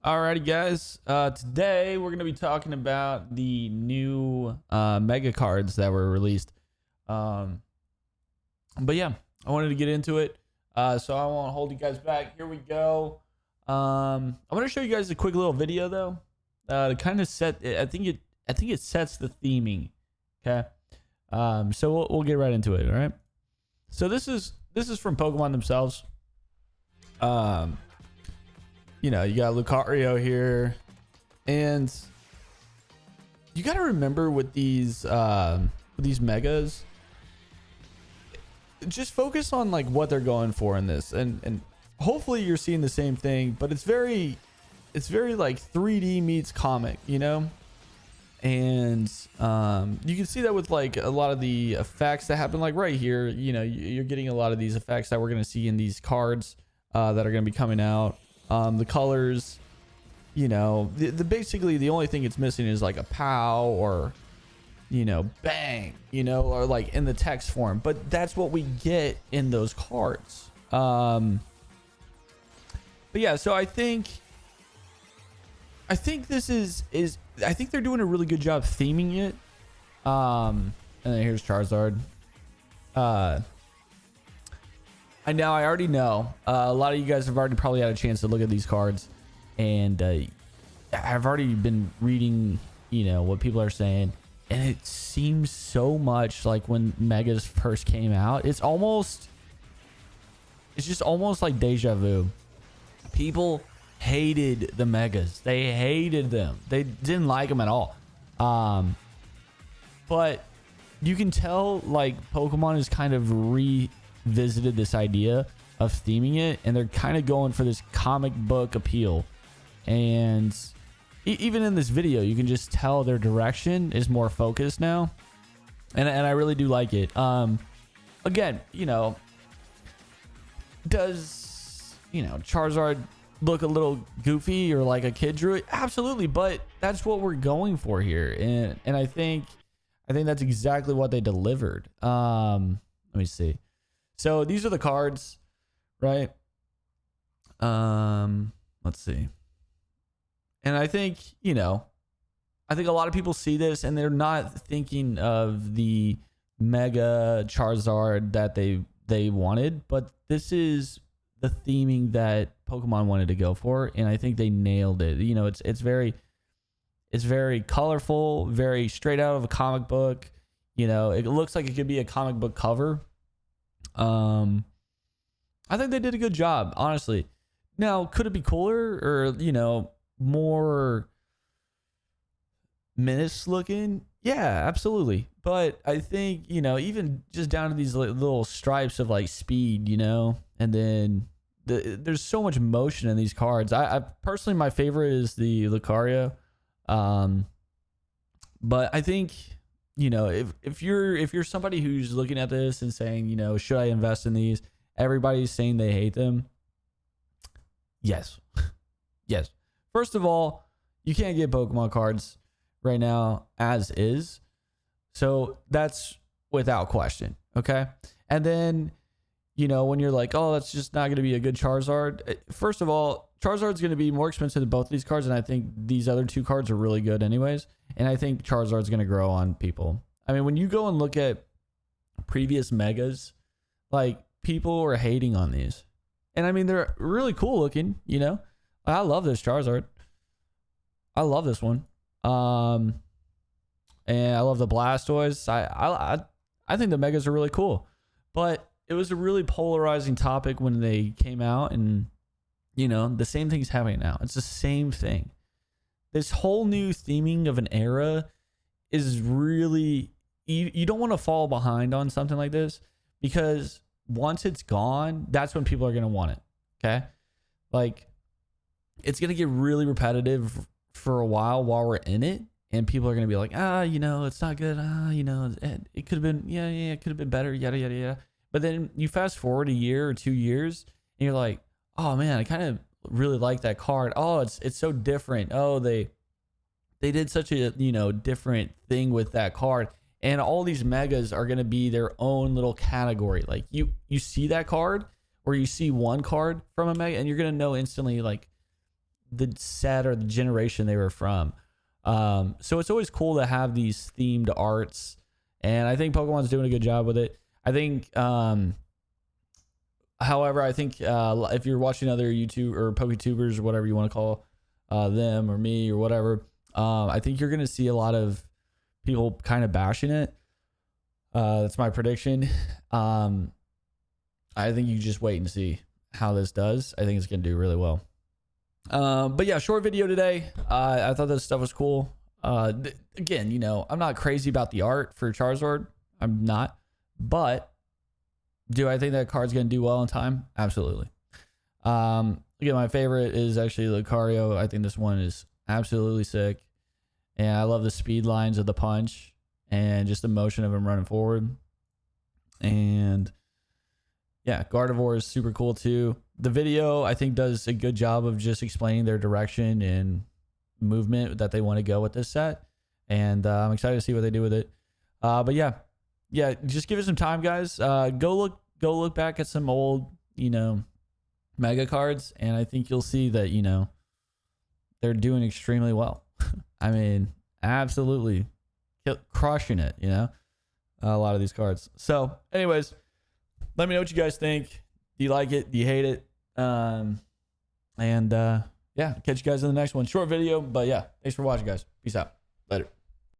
Alrighty, guys. Today we're gonna be talking about the new mega cards that were released. Um, but yeah, I wanted to get into it, so I won't hold you guys back. Here we go. I'm gonna show you guys a quick little video though, to kind of set. I think it sets the theming. Okay. So we'll get right into it. All right. So this is from Pokemon themselves. You know, you got Lucario here, and you got to remember with these megas, just focus on like what they're going for in this, and hopefully you're seeing the same thing. But it's very like 3D meets comic, you know. And you can see that with like a lot of the effects that happen, like right here. You know, you're getting a lot of these effects that we're gonna see in these cards that are gonna be coming out. The colors, you know, the basically the only thing it's missing is like a pow or, you know, bang, you know, or like in the text form. But that's what we get in those cards. But yeah, so I think this is I think they're doing a really good job theming it. And then here's Charizard. I already know a lot of you guys have already probably had a chance to look at these cards, and I've already been reading, you know, what people are saying, and it seems so much like when Megas first came out. It's just almost like deja vu. People hated the Megas. They hated them. They didn't like them at all. But you can tell like Pokemon is kind of revisited this idea of theming it, and they're kind of going for this comic book appeal. And even in this video, you can just tell their direction is more focused now, and I really do like it. Again, you know, does, you know, Charizard look a little goofy or like a kid drew it? Absolutely, but that's what we're going for here, and I think that's exactly what they delivered. Let me see. So these are the cards, right? Let's see. And I think, you know, I think a lot of people see this and they're not thinking of the Mega Charizard that they wanted, but this is the theming that Pokemon wanted to go for, and I think they nailed it. You know, it's very colorful, very straight out of a comic book. You know, it looks like it could be a comic book cover. I think they did a good job, honestly. Now, could it be cooler or, you know, more menace looking? Yeah, absolutely. But I think, you know, even just down to these little stripes of like speed, you know, and then there's so much motion in these cards. I personally, my favorite is the Lucario. But I think, you know, if you're somebody who's looking at this and saying, you know, should I invest in these? Everybody's saying they hate them. Yes. Yes. First of all, you can't get Pokemon cards right now as is. So that's without question. Okay. And then, you know, when you're like, oh, that's just not going to be a good Charizard. First of all, Charizard's going to be more expensive than both of these cards. And I think these other two cards are really good anyways. And I think Charizard's going to grow on people. I mean, when you go and look at previous Megas, like, people are hating on these. And I mean, they're really cool looking, you know. I love this Charizard. I love this one. And I love the Blastoise. I think the Megas are really cool. But it was a really polarizing topic when they came out, and you know, the same thing's happening now. It's the same thing. This whole new theming of an era is really, you don't want to fall behind on something like this, because once it's gone, that's when people are going to want it. Okay. Like, it's going to get really repetitive for a while we're in it. And people are going to be like, you know, it's not good. You know, it could have been, yeah, it could have been better. Yada, yada, yada. But then you fast forward a year or 2 years and you're like, oh man, I kind of really like that card. Oh, it's so different. Oh, they did such a, you know, different thing with that card. And all these megas are going to be their own little category. Like you see that card, or you see one card from a mega, and you're going to know instantly, like, the set or the generation they were from. So it's always cool to have these themed arts, and I think Pokemon's doing a good job with it. I think, however, I think if you're watching other YouTube or PokeTubers or whatever you want to call them or me or whatever, I think you're going to see a lot of people kind of bashing it. That's my prediction. I think you just wait and see how this does. I think it's going to do really well. But yeah, short video today. I thought this stuff was cool. Again, you know, I'm not crazy about the art for Charizard. I'm not. But do I think that card's going to do well in time? Absolutely. Again, my favorite is actually Lucario. I think this one is absolutely sick. And I love the speed lines of the punch and just the motion of him running forward. And yeah, Gardevoir is super cool too. The video, I think, does a good job of just explaining their direction and movement that they want to go with this set. And I'm excited to see what they do with it. But yeah, just give it some time, guys. Go look back at some old, you know, Mega cards, and I think you'll see that, you know, they're doing extremely well. I mean, absolutely crushing it, you know, a lot of these cards. So anyways, let me know what you guys think. Do you like it? Do you hate it? Yeah, catch you guys in the next one. Short video, but yeah, thanks for watching, guys. Peace out. Later.